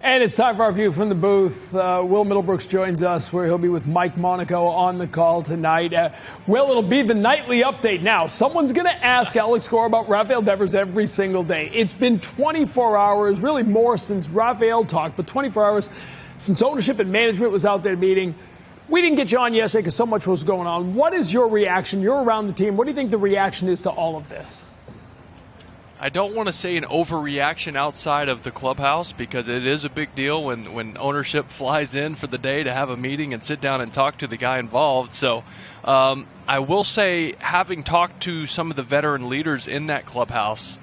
And it's time for our view from the booth. Will Middlebrooks joins us, where he'll be with Mike Monaco on the call tonight. Will, it'll be the nightly update now. Someone's going to ask Alex Cora about Rafael Devers every single day. It's been 24 hours, really more since Rafael talked, but 24 hours since ownership and management was out there meeting. We didn't get you on yesterday because so much was going on. What is your reaction? You're around the team. What do you think the reaction is to all of this? I don't want to say an overreaction outside of the clubhouse, because it is a big deal when ownership flies in for the day to have a meeting and sit down and talk to the guy involved. So I will say, having talked to some of the veteran leaders in that clubhouse,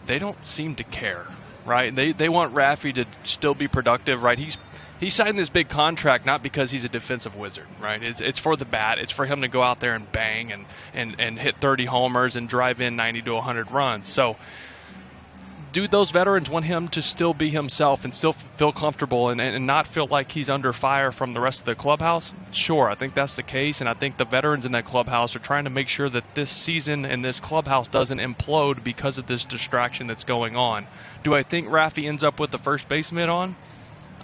they don't seem to care, right? They want Rafi to still be productive, right? He signed this big contract not because he's a defensive wizard, right? It's for the bat. It's for him to go out there and bang and hit 30 homers and drive in 90 to 100 runs. So do those veterans want him to still be himself and still feel comfortable and not feel like he's under fire from the rest of the clubhouse? Sure, I think that's the case, and I think the veterans in that clubhouse are trying to make sure that this season and this clubhouse doesn't implode because of this distraction that's going on. Do I think Rafi ends up with the first base mitt on?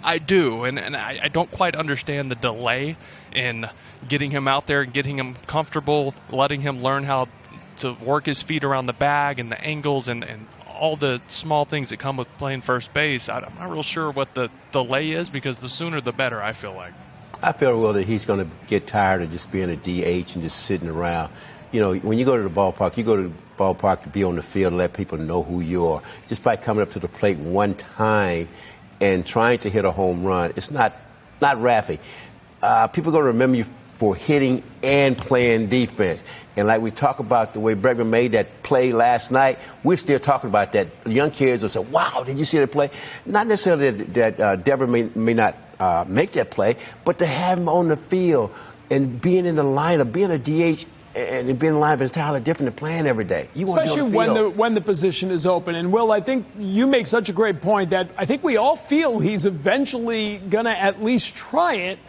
I do, and I don't quite understand the delay in getting him out there and getting him comfortable, letting him learn how to work his feet around the bag and the angles and all the small things that come with playing first base. I'm not real sure what the delay is, because the sooner the better, I feel like. I feel, Will, that he's going to get tired of just being a DH and just sitting around. You know, when you go to the ballpark, you go to the ballpark to be on the field and let people know who you are. Just by coming up to the plate one time and trying to hit a home run, it's not Rafi. People are going to remember you for hitting and playing defense. And like we talk about the way Bregman made that play last night, we're still talking about that. Young kids will say, wow, did you see that play? Not necessarily that Devers may not make that play, but to have him on the field and being in the lineup, being a DH and being in the lineup is entirely different than playing every day. You want to be on the field. when the position is open. And, Will, I think you make such a great point that I think we all feel he's eventually going to at least try it.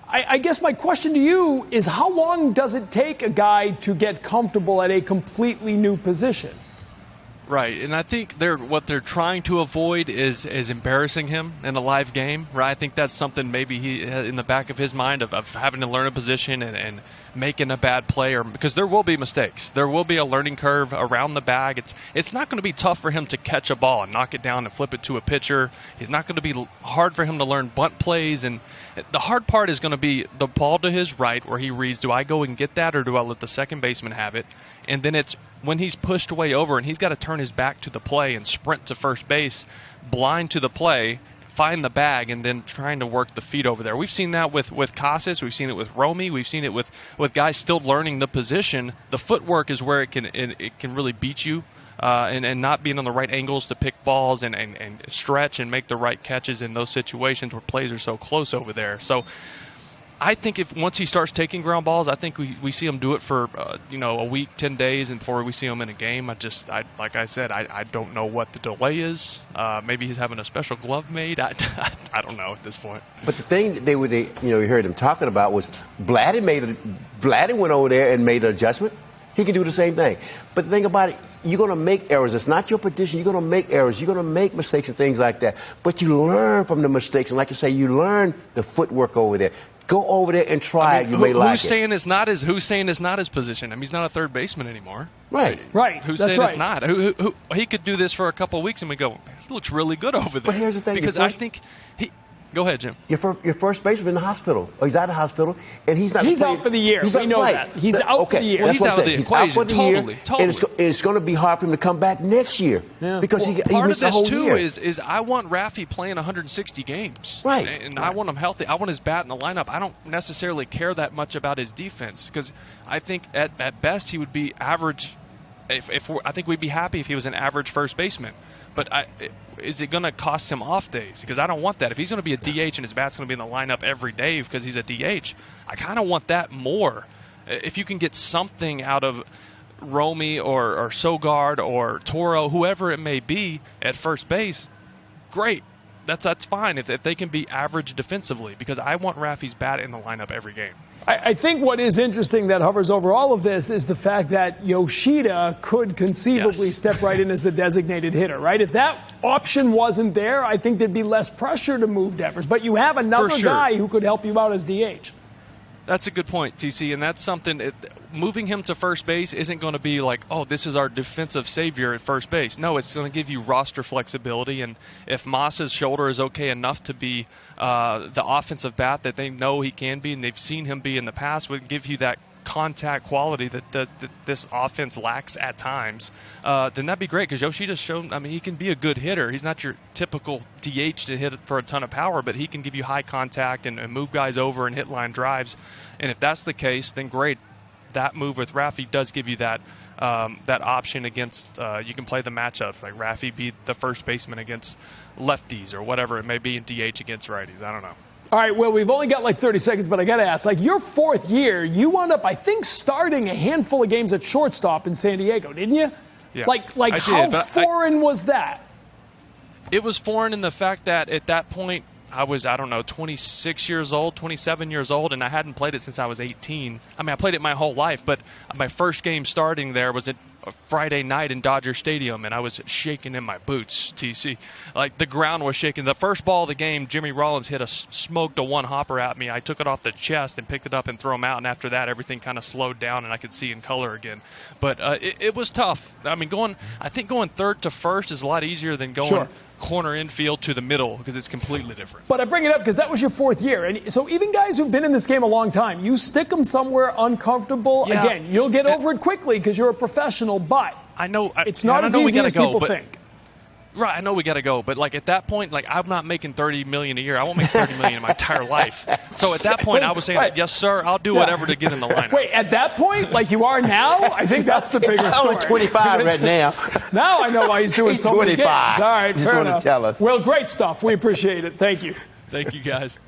I guess my question to you is, how long does it take a guy to get comfortable at a completely new position? Right, and I think what they're trying to avoid is embarrassing him in a live game, right? I think that's something maybe he in the back of his mind of having to learn a position and making a bad play, or because there will be mistakes. There will be a learning curve around the bag. It's not going to be tough for him to catch a ball and knock it down and flip it to a pitcher. It's not going to be hard for him to learn bunt plays, and the hard part is going to be the ball to his right where he reads, do I go and get that or do I let the second baseman have it? And then it's when he's pushed way over and he's got to turn his back to the play and sprint to first base, blind to the play, find the bag, and then trying to work the feet over there. We've seen that with Casas. We've seen it with Romy. We've seen it with guys still learning the position. The footwork is where it can really beat you, and not being on the right angles to pick balls and stretch and make the right catches in those situations where plays are so close over there. So I think once he starts taking ground balls, I think we see him do it for a week, 10 days, and before we see him in a game. Like I said, I don't know what the delay is. Maybe he's having a special glove made. I don't know at this point. But the thing you heard him talking about was Vladdy went over there and made an adjustment. He can do the same thing. But the thing about it, you're going to make errors. It's not your position. You're going to make errors. You're going to make mistakes and things like that. But you learn from the mistakes. And like you say, you learn the footwork over there. Go over there and try it. You may like it. Who's saying it's not his position? I mean, he's not a third baseman anymore. Right. Who's saying it's not? Who he could do this for a couple of weeks and we go, he looks really good over there. But here's the thing. Because I think go ahead, Jim. Your first baseman in the hospital. Or he's out of the hospital, and he's not. He's out for the year. We know that. He's out for the year. Well, he's out of the equation. Totally. And it's going to be hard for him to come back next year because he missed the whole year. Part of this too is I want Rafi playing 160 games. Right. And I want him healthy. I want his bat in the lineup. I don't necessarily care that much about his defense, because I think at best he would be average. I think we'd be happy if he was an average first baseman. But is it going to cost him off days? Because I don't want that. If he's going to be a DH and his bat's going to be in the lineup every day because he's a DH, I kind of want that more. If you can get something out of Romy or Sogard or Toro, whoever it may be at first base, great. that's fine if they can be average defensively, because I want Rafi's bat in the lineup every game. I think what is interesting that hovers over all of this is the fact that Yoshida could conceivably step right in as the designated hitter, right? If that option wasn't there, I think there'd be less pressure to move Devers. But you have another guy who could help you out as DH. That's a good point, TC, and that's something. Moving him to first base isn't going to be like, oh, this is our defensive savior at first base. No, it's going to give you roster flexibility, and if Moss's shoulder is okay enough to be the offensive bat that they know he can be, and they've seen him be in the past, would give you that contact quality that this offense lacks at times, then that'd be great, because Yoshida's shown, I mean, he can be a good hitter. He's not your typical DH to hit for a ton of power, but he can give you high contact and move guys over and hit line drives. And if that's the case, then great. That move with Rafi does give you that option against, you can play the matchups, like Rafi be the first baseman against lefties or whatever it may be, and DH against righties. I don't know. All right, well, we've only got like 30 seconds, but I got to ask, like your fourth year, you wound up, I think, starting a handful of games at shortstop in San Diego, didn't you? Yeah, Like how foreign was that? It was foreign in the fact that at that point, I was, 26 years old, 27 years old, and I hadn't played it since I was 18. I mean, I played it my whole life, but my first game starting there was at a Friday night in Dodger Stadium, and I was shaking in my boots, TC. Like, the ground was shaking. The first ball of the game, Jimmy Rollins smoked a one-hopper at me. I took it off the chest and picked it up and threw him out, and after that, everything kind of slowed down, and I could see in color again. But it was tough. I mean, going third to first is a lot easier than going corner infield to the middle, because it's completely different. But I bring it up because that was your fourth year. And so even guys who've been in this game a long time, you stick them somewhere uncomfortable. Yeah. Again, you'll get over it quickly because you're a professional, but I know it's not as easy as people think. Right, I know we got to go, but like at that point, like I'm not making $30 million a year. I won't make $30 million in my entire life. So at that point, I was saying, yes, sir, I'll do whatever to get in the lineup. Wait, at that point, like you are now, I think that's the bigger story. Only 25 right now. Now I know why he's doing so many games. All right, just fair want enough. to tell us. Well, great stuff. We appreciate it. Thank you. Thank you, guys.